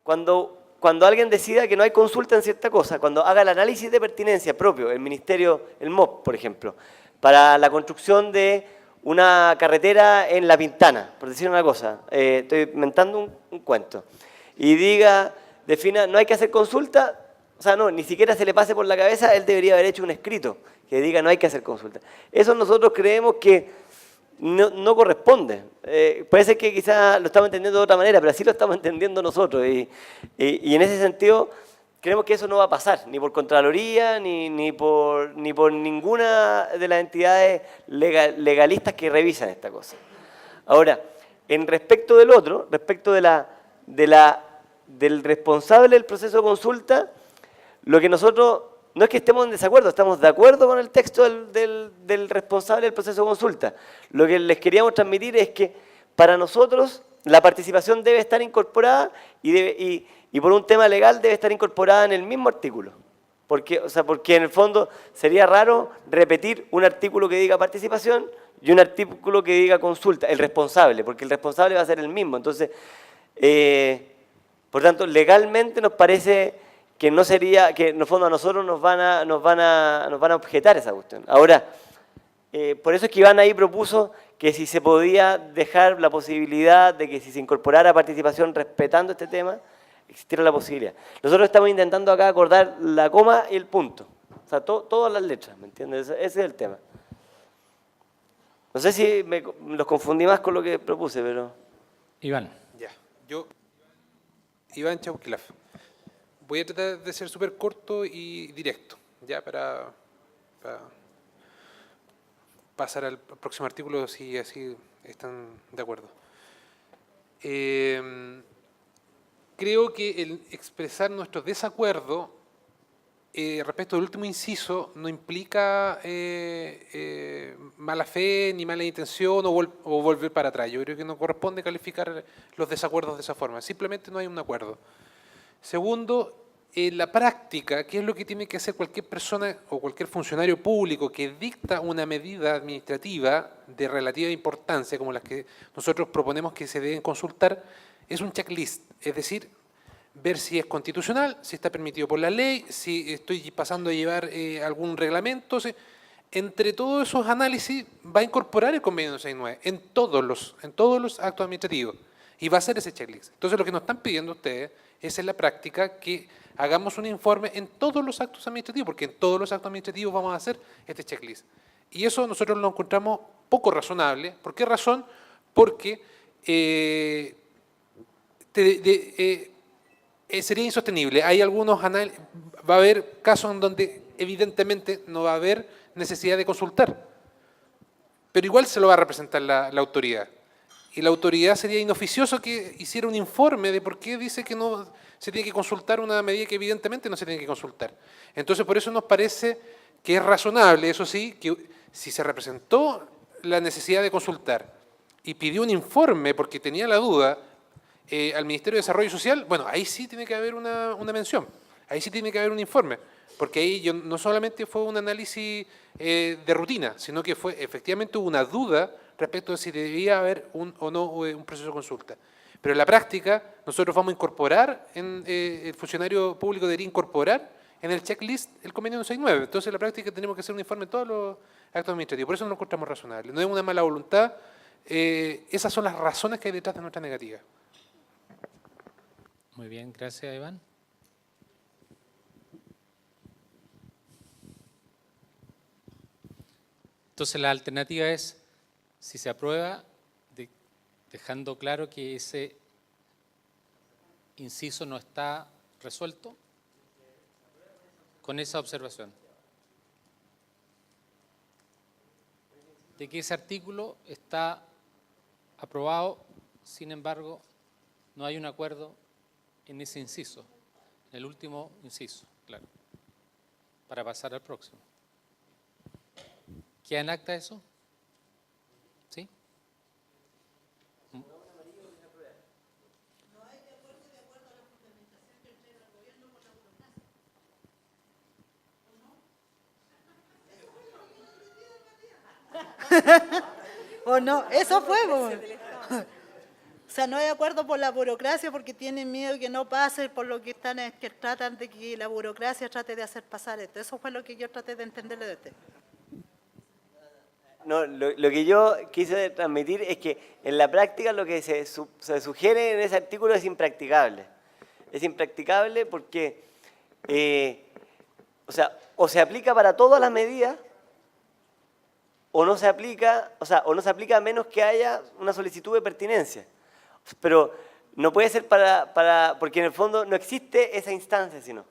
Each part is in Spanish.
cuando alguien decida que no hay consulta en cierta cosa, cuando haga el análisis de pertinencia propio, el ministerio, el MOP, por ejemplo, para la construcción de una carretera en La Pintana, por decir una cosa, estoy inventando un cuento, y diga, defina, no hay que hacer consulta, o sea, no, ni siquiera se le pase por la cabeza, él debería haber hecho un escrito que diga no hay que hacer consulta. Eso nosotros creemos que no corresponde. Puede ser que quizás lo estamos entendiendo de otra manera, pero así lo estamos entendiendo nosotros. Y en ese sentido, creemos que eso no va a pasar, ni por Contraloría, ni por ninguna de las entidades legalistas que revisan esta cosa. Ahora, en respecto del otro, respecto del responsable del proceso de consulta, lo que nosotros, no es que estemos en desacuerdo, estamos de acuerdo con el texto del responsable del proceso de consulta. Lo que les queríamos transmitir es que para nosotros la participación debe estar incorporada y por un tema legal debe estar incorporada en el mismo artículo. Porque en el fondo sería raro repetir un artículo que diga participación y un artículo que diga consulta, el responsable, porque el responsable va a ser el mismo. Entonces, por tanto, legalmente nos parece que no sería, que en el fondo a nosotros nos van a objetar esa cuestión. Ahora, por eso es que Iván ahí propuso que si se podía dejar la posibilidad de que si se incorporara participación respetando este tema, existiera la posibilidad. Nosotros estamos intentando acá acordar la coma y el punto. O sea, todas las letras, ¿me entiendes? Ese es el tema. No sé si los confundí más con lo que propuse, pero... Iván. Ya, Iván Chauquilaf. Voy a tratar de ser súper corto y directo, ya para pasar al próximo artículo si así están de acuerdo. Creo que el expresar nuestro desacuerdo respecto del último inciso no implica mala fe ni mala intención o volver para atrás. Yo creo que no corresponde calificar los desacuerdos de esa forma, simplemente no hay un acuerdo. Segundo, en la práctica, ¿qué es lo que tiene que hacer cualquier persona o cualquier funcionario público que dicta una medida administrativa de relativa importancia, como las que nosotros proponemos que se deben consultar? Es un checklist, es decir, ver si es constitucional, si está permitido por la ley, si estoy pasando a llevar algún reglamento. Entre todos esos análisis va a incorporar el convenio 269 en todos los actos administrativos y va a hacer ese checklist. Entonces, lo que nos están pidiendo ustedes es en la práctica que hagamos un informe en todos los actos administrativos, porque en todos los actos administrativos vamos a hacer este checklist. Y eso nosotros lo encontramos poco razonable. ¿Por qué razón? Porque sería insostenible. Hay algunos análisis, va a haber casos en donde evidentemente no va a haber necesidad de consultar, pero igual se lo va a representar la autoridad. Y la autoridad sería inoficioso que hiciera un informe de por qué dice que no se tiene que consultar una medida que evidentemente no se tiene que consultar. Entonces, por eso nos parece que es razonable, eso sí, que si se representó la necesidad de consultar y pidió un informe porque tenía la duda al Ministerio de Desarrollo Social, bueno, ahí sí tiene que haber una mención, ahí sí tiene que haber un informe, porque ahí no solamente fue un análisis de rutina, sino que fue efectivamente una duda respecto de si debía haber o no un proceso de consulta. Pero en la práctica, nosotros vamos a incorporar, el funcionario público debería incorporar en el checklist el convenio 269. Entonces, en la práctica tenemos que hacer un informe de todos los actos administrativos. Por eso no lo encontramos razonable. No es una mala voluntad. Esas son las razones que hay detrás de nuestra negativa. Muy bien, gracias, Iván. Entonces, la alternativa es, si se aprueba, dejando claro que ese inciso no está resuelto, con esa observación, de que ese artículo está aprobado, sin embargo, no hay un acuerdo en ese inciso, en el último inciso, claro, para pasar al próximo. ¿Queda en acta eso? ¿Sí? ¿O no? Eso fue. sea, no hay acuerdo por la burocracia porque tienen miedo que no pase, por lo que están es que tratan de que la burocracia trate de hacer pasar esto. Eso fue lo que yo traté de entenderle de usted. No, lo que yo quise transmitir es que en la práctica lo que se sugiere en ese artículo es impracticable. Es impracticable porque, o sea, o se aplica para todas las medidas o no se aplica, o sea, o no se aplica a menos que haya una solicitud de pertinencia. Pero no puede ser porque en el fondo no existe esa instancia, sino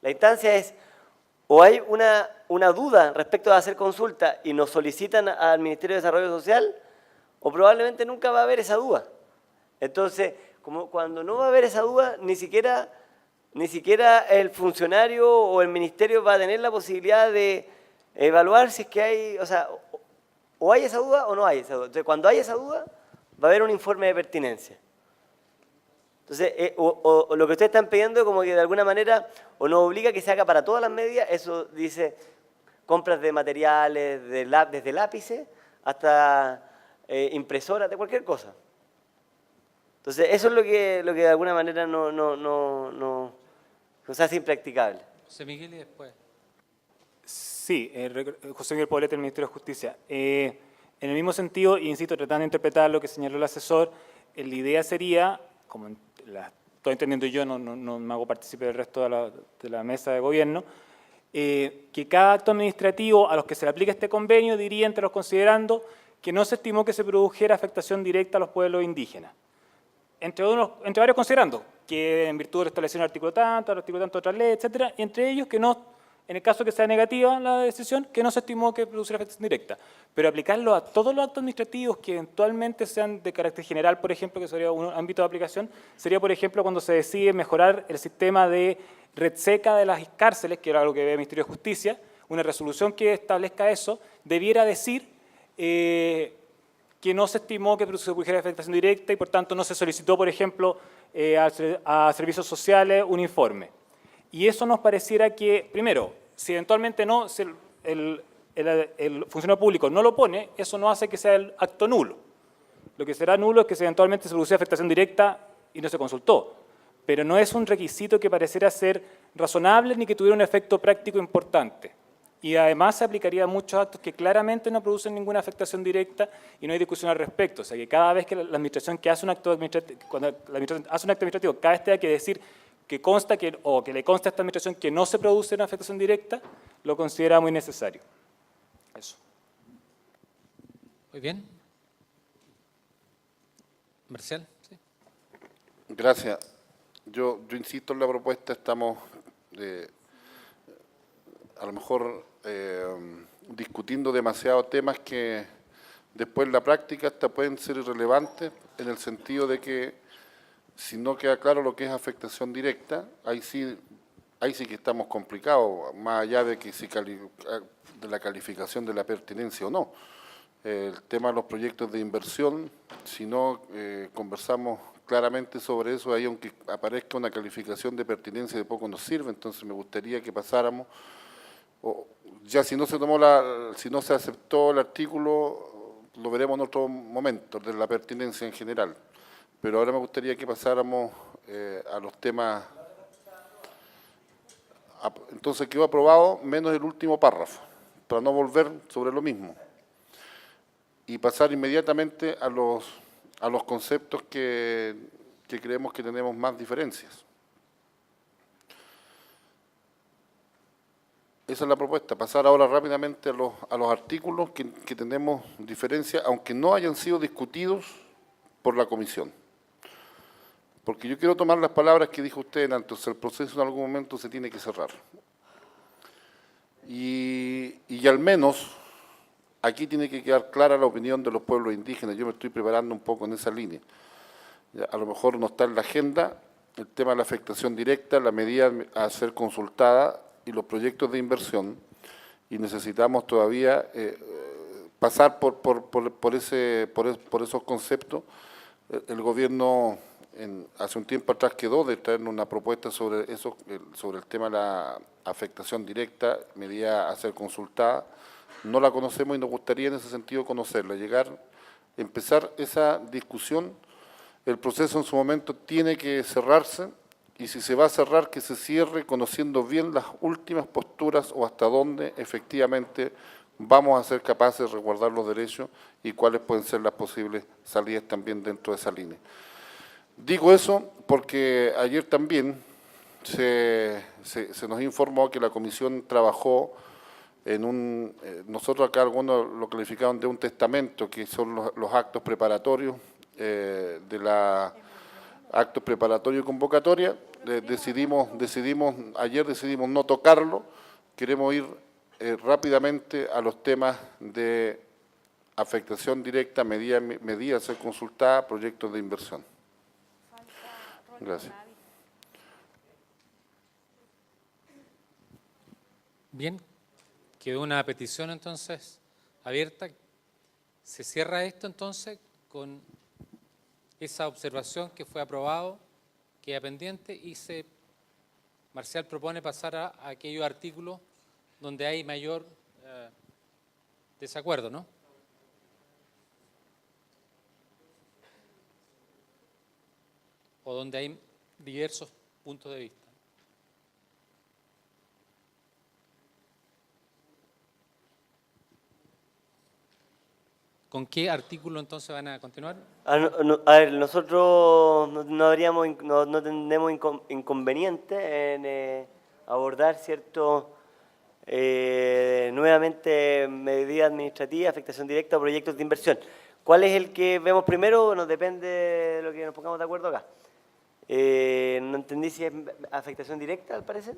la instancia es o hay una duda respecto a hacer consulta y nos solicitan al Ministerio de Desarrollo Social, o probablemente nunca va a haber esa duda. Entonces, como cuando no va a haber esa duda, ni siquiera el funcionario o el ministerio va a tener la posibilidad de evaluar si es que hay, o sea, o hay esa duda o no hay esa duda. Entonces, cuando hay esa duda, va a haber un informe de pertinencia. Entonces, o lo que ustedes están pidiendo como que de alguna manera o nos obliga a que se haga para todas las medidas, eso dice compras de materiales, desde lápices hasta impresoras, de cualquier cosa. Entonces, eso es lo que de alguna manera no se hace impracticable. José Miguel y después. Sí, José Miguel Poblete, del Ministerio de Justicia. En el mismo sentido, insisto, tratando de interpretar lo que señaló el asesor, la idea sería, como estoy entendiendo yo, no me hago partícipe del resto de la mesa de gobierno, que cada acto administrativo a los que se le aplica este convenio diría entre los considerando que no se estimó que se produjera afectación directa a los pueblos indígenas. Entre varios considerando que en virtud de la establección del artículo tanto otra ley, etcétera, y entre ellos que no, en el caso que sea negativa la decisión, que no se estimó que produciera afectación directa. Pero aplicarlo a todos los actos administrativos que eventualmente sean de carácter general, por ejemplo, que sería un ámbito de aplicación, sería, por ejemplo, cuando se decide mejorar el sistema de red seca de las cárceles, que era algo que ve el Ministerio de Justicia, una resolución que establezca eso, debiera decir que no se estimó que se produjera afectación directa y, por tanto, no se solicitó, por ejemplo, a servicios sociales un informe. Y eso nos pareciera que, primero, si eventualmente no, si el funcionario público no lo pone, eso no hace que sea el acto nulo. Lo que será nulo es que si eventualmente se produce afectación directa y no se consultó. Pero no es un requisito que pareciera ser razonable ni que tuviera un efecto práctico importante. Y además se aplicaría a muchos actos que claramente no producen ninguna afectación directa y no hay discusión al respecto. O sea que cada vez que la administración que hace un acto administrativo, cuando la administración hace un acto administrativo, cada vez tenga que decir que consta o que le consta a esta administración que no se produce una afectación directa, lo considera muy necesario. Eso. Muy bien. Marcial. Sí. Gracias. Yo insisto en la propuesta, estamos a lo mejor discutiendo demasiados temas que después en la práctica hasta pueden ser irrelevantes en el sentido de que si no queda claro lo que es afectación directa, ahí sí que estamos complicados, más allá de que de la calificación de la pertinencia o no. El tema de los proyectos de inversión, si no conversamos claramente sobre eso, ahí aunque aparezca una calificación de pertinencia de poco nos sirve, entonces me gustaría que pasáramos, ya si no se aceptó el artículo, lo veremos en otro momento, de la pertinencia en general. Pero ahora me gustaría que pasáramos a los temas. Entonces quedó aprobado menos el último párrafo, para no volver sobre lo mismo. Y pasar inmediatamente a los conceptos que creemos que tenemos más diferencias. Esa es la propuesta, pasar ahora rápidamente a los artículos que tenemos diferencia, aunque no hayan sido discutidos por la comisión. Porque yo quiero tomar las palabras que dijo usted antes, el proceso en algún momento se tiene que cerrar. Y al menos aquí tiene que quedar clara la opinión de los pueblos indígenas. Yo me estoy preparando un poco en esa línea. A lo mejor no está en la agenda el tema de la afectación directa, la medida a ser consultada y los proyectos de inversión. Y necesitamos todavía pasar por esos conceptos. El gobierno hace un tiempo atrás quedó de traernos una propuesta sobre el tema de la afectación directa, medida a ser consultada. No la conocemos y nos gustaría en ese sentido conocerla, empezar esa discusión El proceso en su momento tiene que cerrarse y si se va a cerrar, que se cierre conociendo bien las últimas posturas o hasta dónde efectivamente vamos a ser capaces de resguardar los derechos y cuáles pueden ser las posibles salidas también dentro de esa línea. Digo eso porque ayer también se nos informó que la comisión trabajó en nosotros acá algunos lo calificaron de un testamento, que son los actos preparatorios actos preparatorios y convocatoria. Ayer decidimos no tocarlo, queremos ir rápidamente a los temas de afectación directa, medidas a ser consultadas, proyectos de inversión. Gracias. Bien, quedó una petición entonces abierta. Se cierra esto entonces con esa observación que fue aprobado, queda pendiente y Marcial propone pasar a aquellos artículos donde hay mayor desacuerdo, ¿no? O donde hay diversos puntos de vista. ¿Con qué artículo entonces van a continuar? A ver, nosotros no tendremos inconveniente en abordar, ¿cierto?, nuevamente medidas administrativas, afectación directa o proyectos de inversión. ¿Cuál es el que vemos primero? Bueno, depende de lo que nos pongamos de acuerdo acá. No entendí si es afectación directa, al parecer.